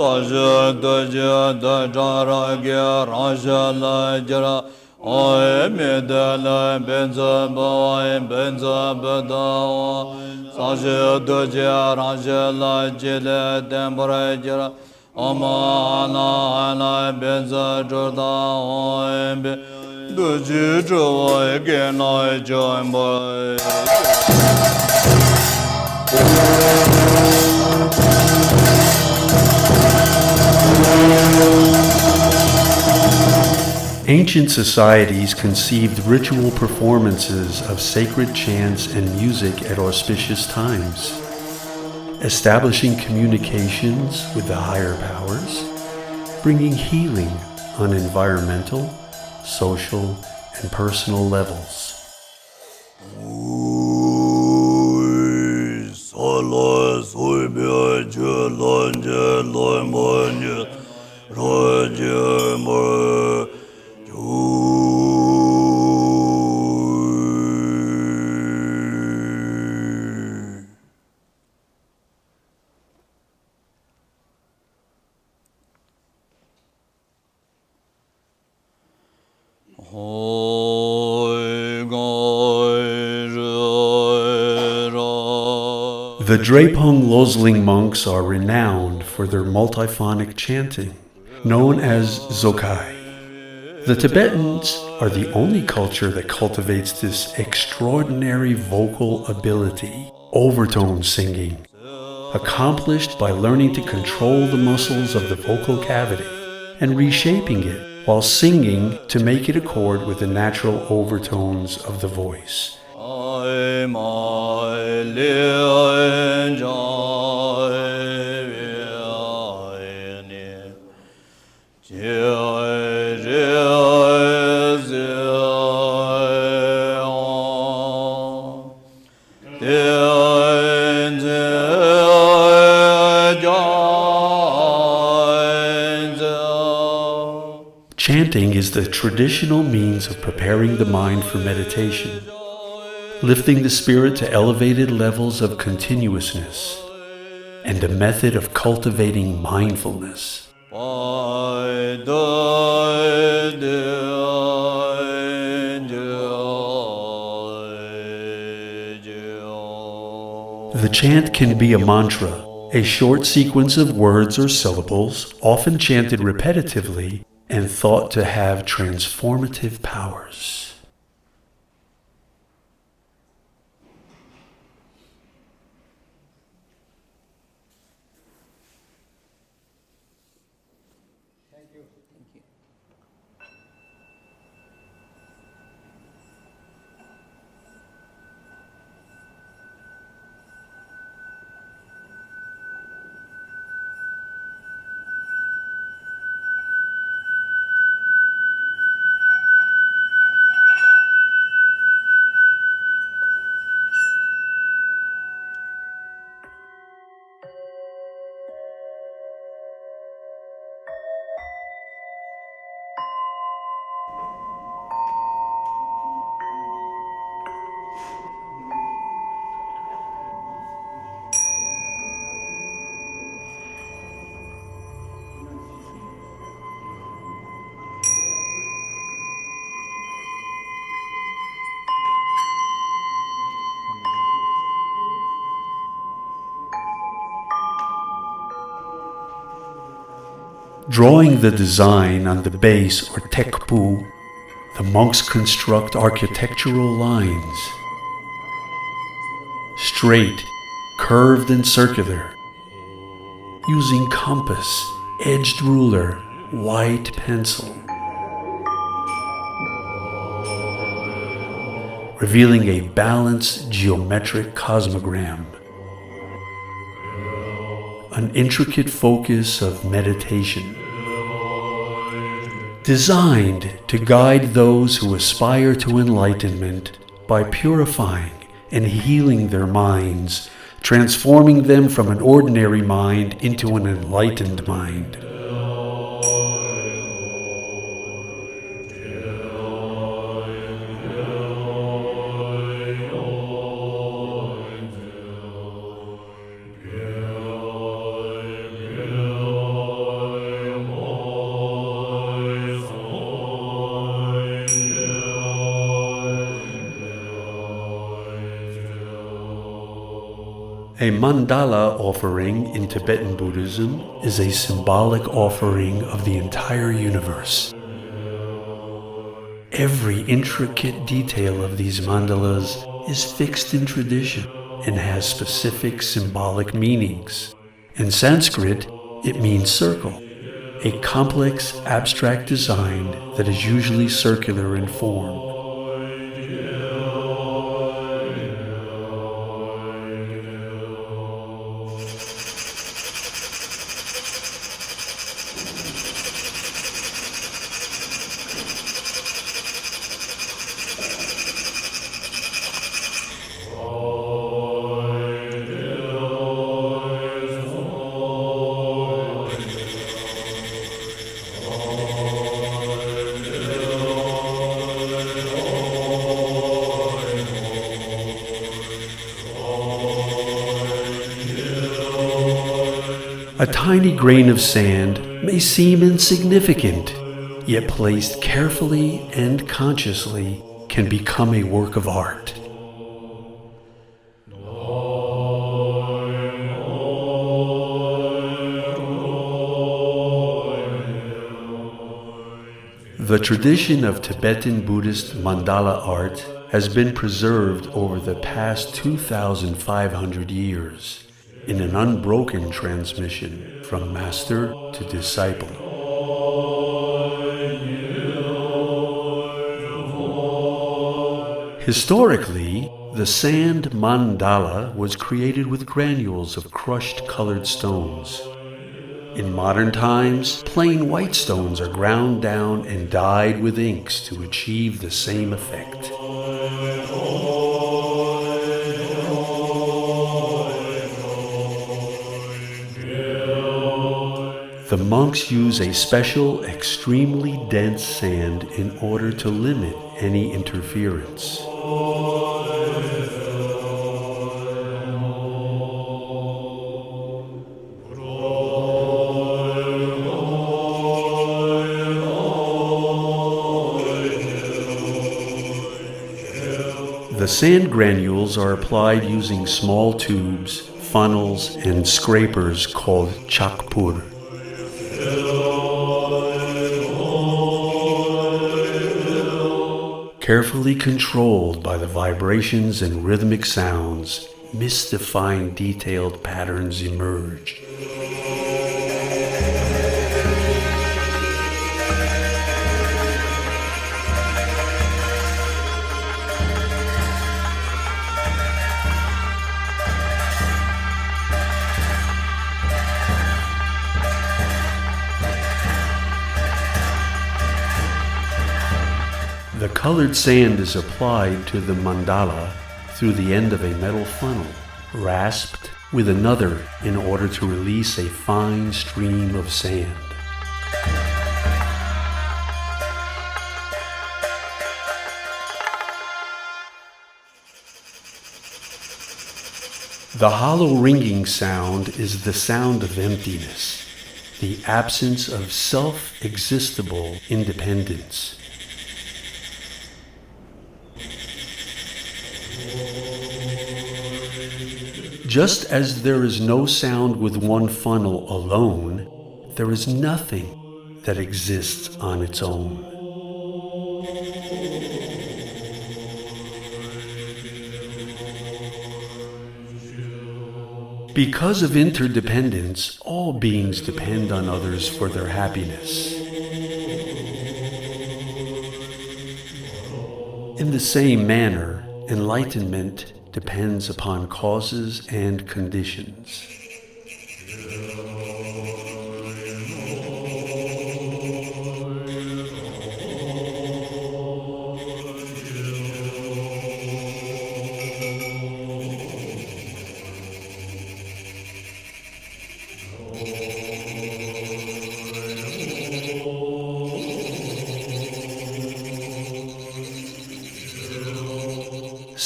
Saja Daja Dajara Rajala Jara Oi Medala Benza Boy Benza Badawa Saja Daja Rajala Jela Dembra Jara Amana Ana Benza Jorda Oi Duji Joy Again I join by Ancient societies conceived ritual performances of sacred chants and music at auspicious times, establishing communications with the higher powers, bringing healing on environmental, social, and personal levels. The Drepung Losling monks are renowned for their multiphonic chanting, known as Zokai. The Tibetans are the only culture that cultivates this extraordinary vocal ability, overtone singing, accomplished by learning to control the muscles of the vocal cavity and reshaping it while singing to make it accord with the natural overtones of the voice. Chanting is the traditional means of preparing the mind for meditation, lifting the spirit to elevated levels of continuousness, and a method of cultivating mindfulness. The chant can be a mantra, a short sequence of words or syllables, often chanted repetitively and thought to have transformative powers. Drawing the design on the base or tekpu, the monks construct architectural lines, straight, curved and circular, using compass, edged ruler, white pencil, revealing a balanced geometric cosmogram, an intricate focus of meditation, designed to guide those who aspire to enlightenment by purifying and healing their minds, transforming them from an ordinary mind into an enlightened mind. A mandala offering in Tibetan Buddhism is a symbolic offering of the entire universe. Every intricate detail of these mandalas is fixed in tradition and has specific symbolic meanings. In Sanskrit, it means circle, a complex abstract design that is usually circular in form. A tiny grain of sand may seem insignificant, yet placed carefully and consciously can become a work of art. The tradition of Tibetan Buddhist mandala art has been preserved over the past 2,500 years in an unbroken transmission from master to disciple. Historically, the Sand Mandala was created with granules of crushed colored stones. In modern times, plain white stones are ground down and dyed with inks to achieve the same effect. The monks use a special, extremely dense sand in order to limit any interference. The sand granules are applied using small tubes, funnels, and scrapers called chakpur. Carefully controlled by the vibrations and rhythmic sounds, misdefined detailed patterns emerge. The colored sand is applied to the mandala through the end of a metal funnel, rasped with another in order to release a fine stream of sand. The hollow ringing sound is the sound of emptiness, the absence of self-existable independence. Just as there is no sound with one funnel alone, there is nothing that exists on its own. Because of interdependence, all beings depend on others for their happiness. In the same manner, enlightenment depends upon causes and conditions.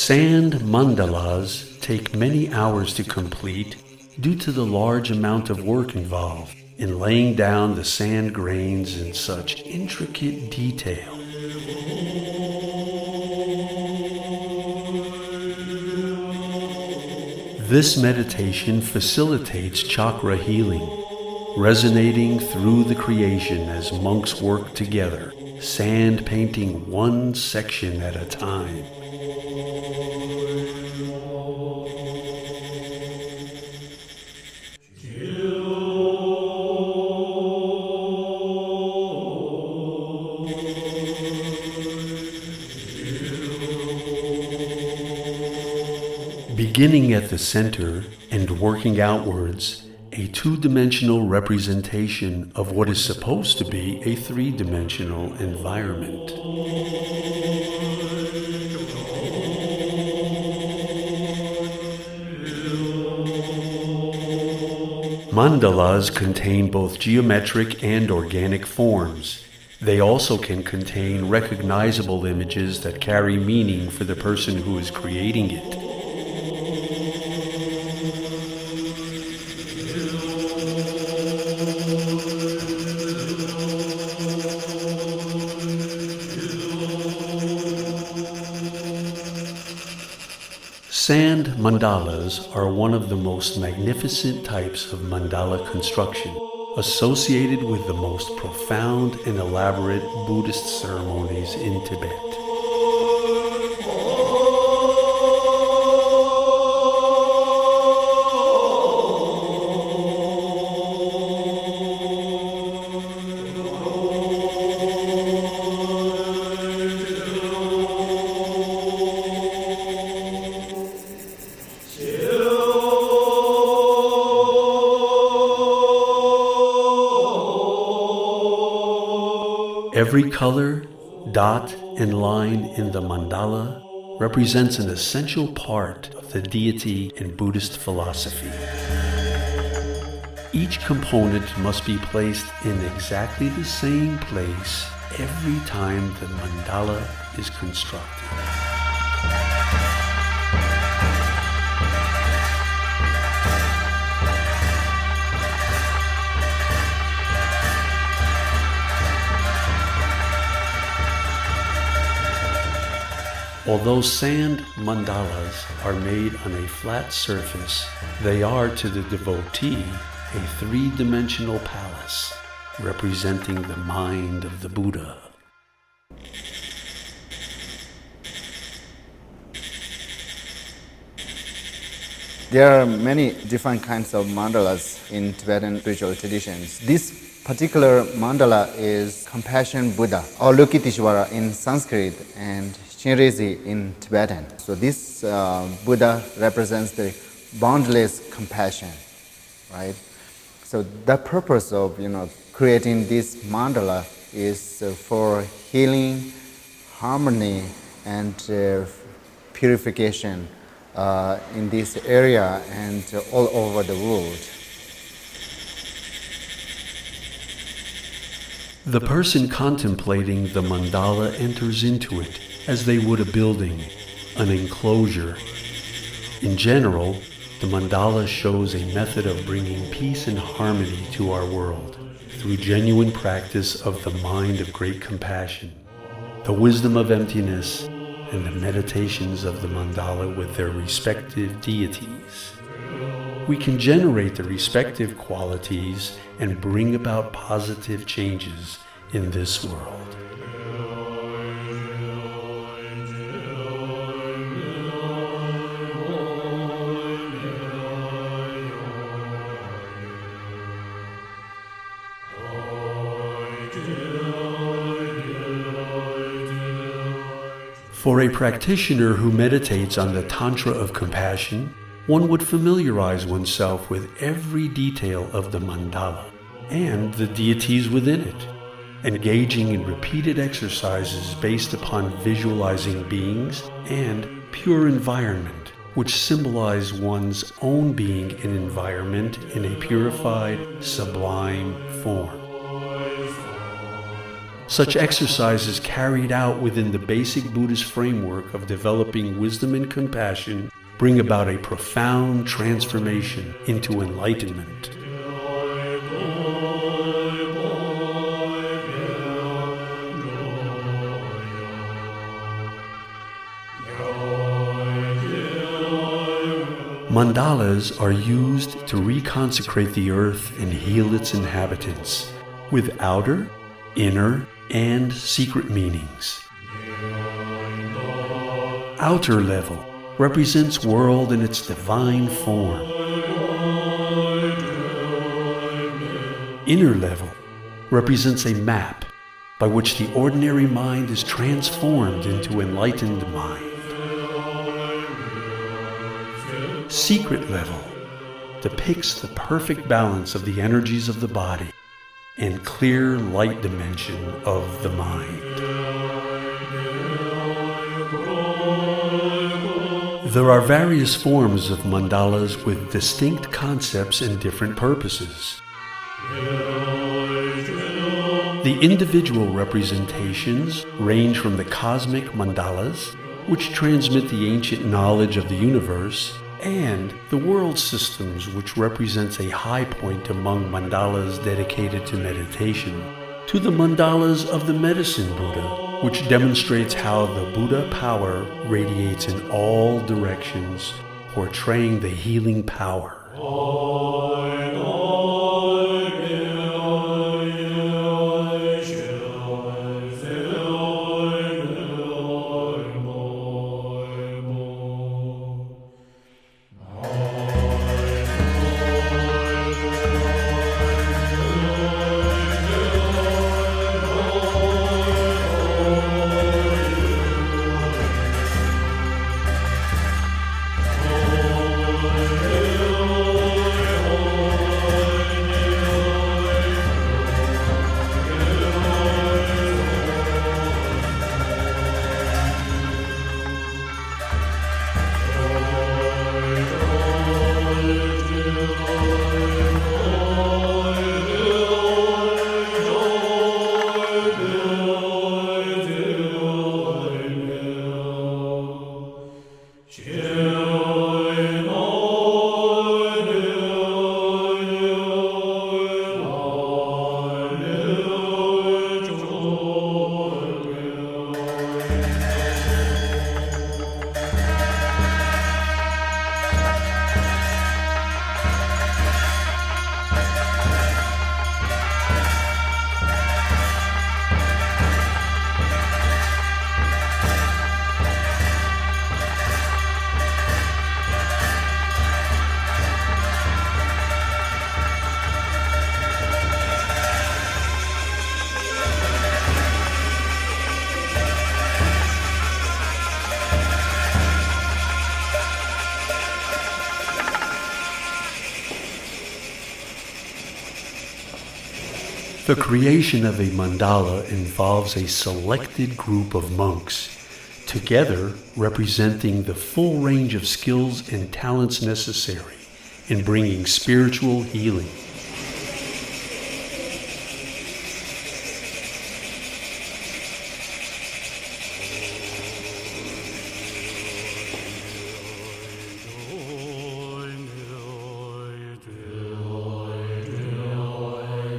Sand mandalas take many hours to complete due to the large amount of work involved in laying down the sand grains in such intricate detail. This meditation facilitates chakra healing, resonating through the creation as monks work together, sand painting one section at a time. Beginning at the center and working outwards, a two-dimensional representation of what is supposed to be a three-dimensional environment. Mandalas contain both geometric and organic forms. They also can contain recognizable images that carry meaning for the person who is creating it. Sand mandalas are one of the most magnificent types of mandala construction, associated with the most profound and elaborate Buddhist ceremonies in Tibet. Every color, dot, and line in the mandala represents an essential part of the deity in Buddhist philosophy. Each component must be placed in exactly the same place every time the mandala is constructed. Although sand mandalas are made on a flat surface, they are to the devotee a three-dimensional palace representing the mind of the Buddha. There are many different kinds of mandalas in Tibetan spiritual traditions. This particular mandala is Compassion Buddha, or Lokiteshvara in Sanskrit and Shinrezi in Tibetan. So this Buddha represents the boundless compassion, right? So the purpose of creating this mandala is for healing, harmony, and purification in this area and all over the world. The person contemplating the mandala enters into it as they would a building, an enclosure. In general, the mandala shows a method of bringing peace and harmony to our world through genuine practice of the mind of great compassion, the wisdom of emptiness, and the meditations of the mandala with their respective deities. We can generate the respective qualities and bring about positive changes in this world. For a practitioner who meditates on the Tantra of Compassion, one would familiarize oneself with every detail of the mandala and the deities within it, engaging in repeated exercises based upon visualizing beings and pure environment, which symbolize one's own being and environment in a purified, sublime form. Such exercises carried out within the basic Buddhist framework of developing wisdom and compassion bring about a profound transformation into enlightenment. Mandalas are used to reconsecrate the earth and heal its inhabitants with outer, inner, and secret meanings. Outer level represents world in its divine form. Inner level represents a map by which the ordinary mind is transformed into enlightened mind. Secret level depicts the perfect balance of the energies of the body and clear light dimension of the mind. There are various forms of mandalas with distinct concepts and different purposes. The individual representations range from the cosmic mandalas, which transmit the ancient knowledge of the universe, and the world systems, which represents a high point among mandalas dedicated to meditation, to the mandalas of the medicine Buddha, which demonstrates how the Buddha power radiates in all directions, portraying the healing power. The creation of a mandala involves a selected group of monks, together representing the full range of skills and talents necessary in bringing spiritual healing.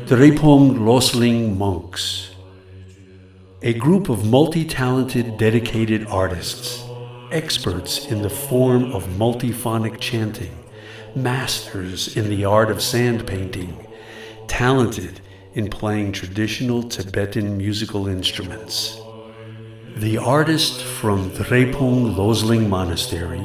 Drepung Losling monks, a group of multi-talented, dedicated artists, experts in the form of multiphonic chanting, masters in the art of sand painting, talented in playing traditional Tibetan musical instruments. The artists from Drepung Losling Monastery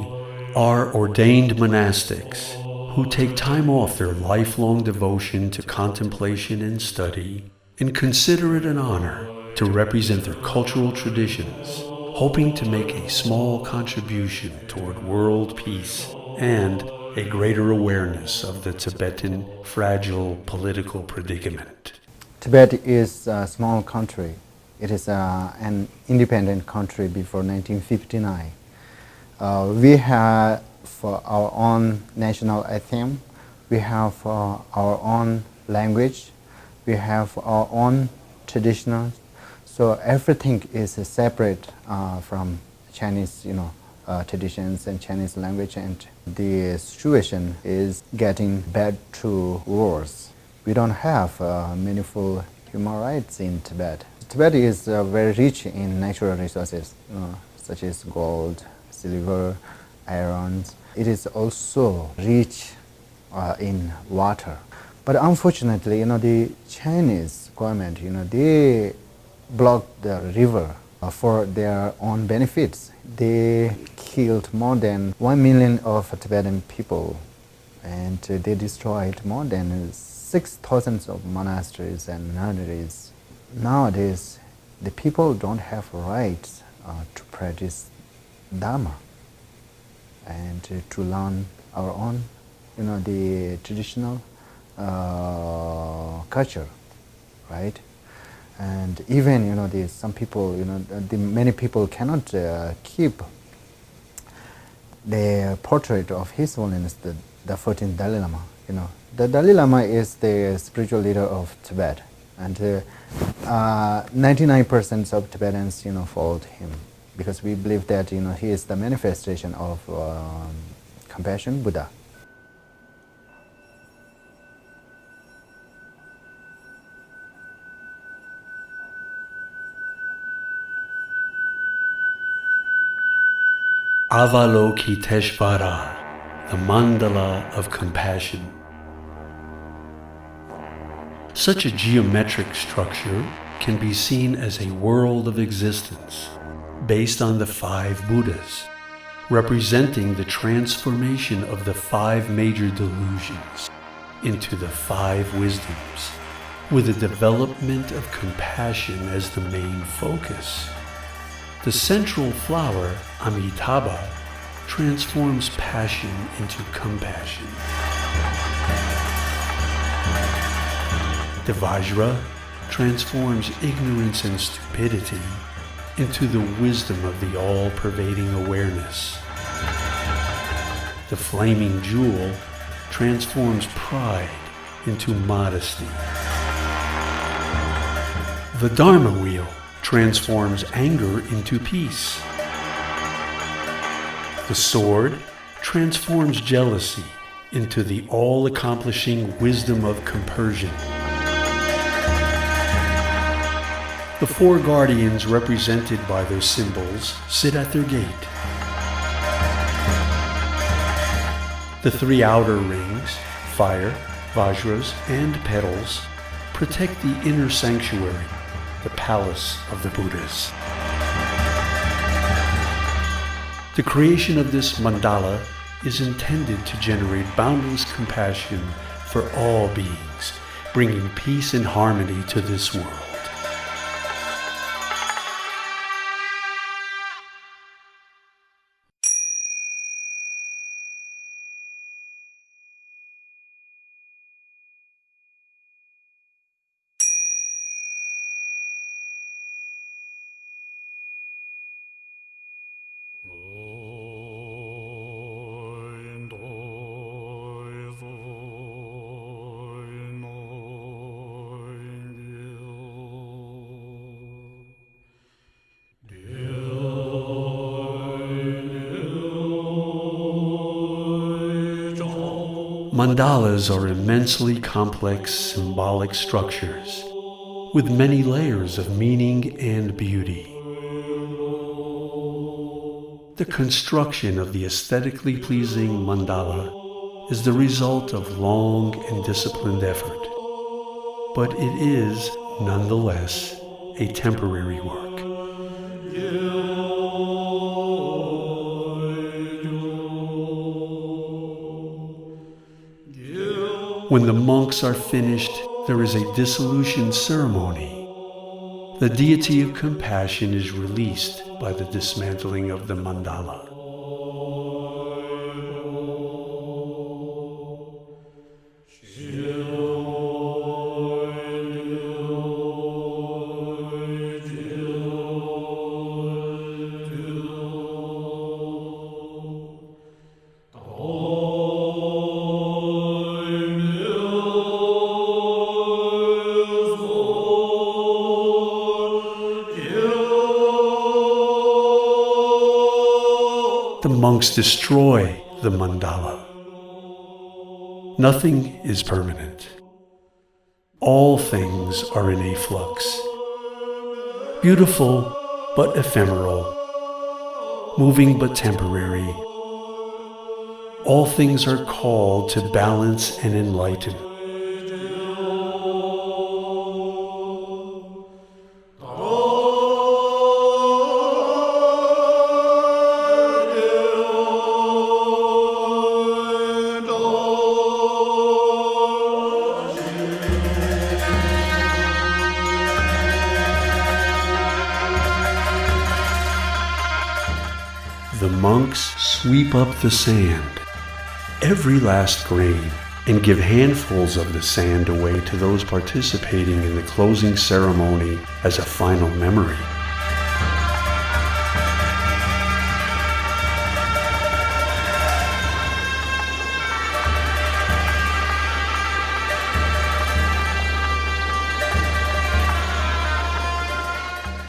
are ordained monastics who take time off their lifelong devotion to contemplation and study and consider it an honor to represent their cultural traditions, hoping to make a small contribution toward world peace and a greater awareness of the Tibetan fragile political predicament. Tibet is a small country. It is an independent country before 1959. We have for our own national anthem, we have our own language, we have our own traditions. So everything is separate from Chinese, traditions and Chinese language, and the situation is getting bad to worse. We don't have meaningful human rights in Tibet. Tibet is very rich in natural resources, such as gold, silver, irons, It is also rich in water. But unfortunately, the Chinese government, they blocked the river for their own benefits. They killed more than 1 million of Tibetan people, and they destroyed more than 6,000 of monasteries and nunneries. Nowadays, the people don't have rights to practice Dharma and to learn our own, the traditional culture, right? And even some people, many people cannot keep the portrait of His Holiness the 14th Dalai Lama. The Dalai Lama is the spiritual leader of Tibet, and 99% of Tibetans followed him, because we believe that he is the manifestation of compassion Buddha. Avalokiteshvara, the Mandala of Compassion. Such a geometric structure can be seen as a world of existence based on the 5 Buddhas, representing the transformation of the 5 major delusions into the 5 wisdoms, with the development of compassion as the main focus. The central flower, Amitabha, transforms passion into compassion. The Vajra transforms ignorance and stupidity into the wisdom of the all-pervading awareness. The flaming jewel transforms pride into modesty. The Dharma wheel transforms anger into peace. The sword transforms jealousy into the all-accomplishing wisdom of compersion. The 4 guardians represented by their symbols sit at their gate. The 3 outer rings, fire, vajras, and petals, protect the inner sanctuary, the palace of the Buddhas. The creation of this mandala is intended to generate boundless compassion for all beings, bringing peace and harmony to this world. Mandalas are immensely complex symbolic structures with many layers of meaning and beauty. The construction of the aesthetically pleasing mandala is the result of long and disciplined effort, but it is, nonetheless, a temporary work. When the monks are finished, there is a dissolution ceremony. The deity of compassion is released by the dismantling of the mandala. The monks destroy the mandala. Nothing is permanent. All things are in a flux. Beautiful but ephemeral, moving but temporary, all things are called to balance and enlighten. The monks sweep up the sand, every last grain, and give handfuls of the sand away to those participating in the closing ceremony as a final memory.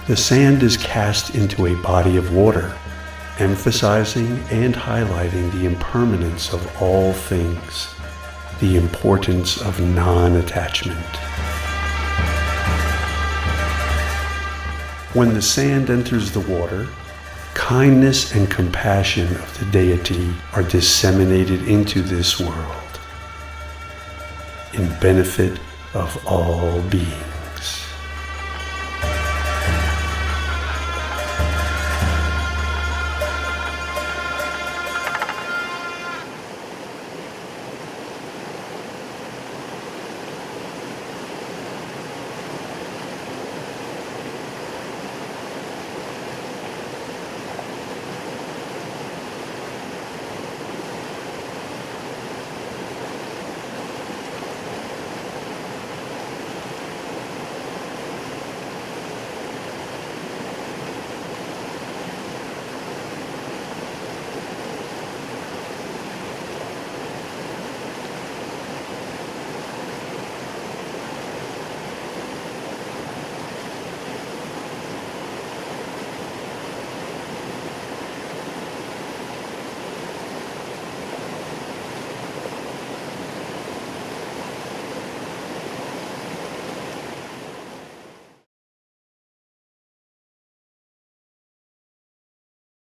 The sand is cast into a body of water, emphasizing and highlighting the impermanence of all things, the importance of non-attachment. When the sand enters the water, kindness and compassion of the deity are disseminated into this world in benefit of all beings.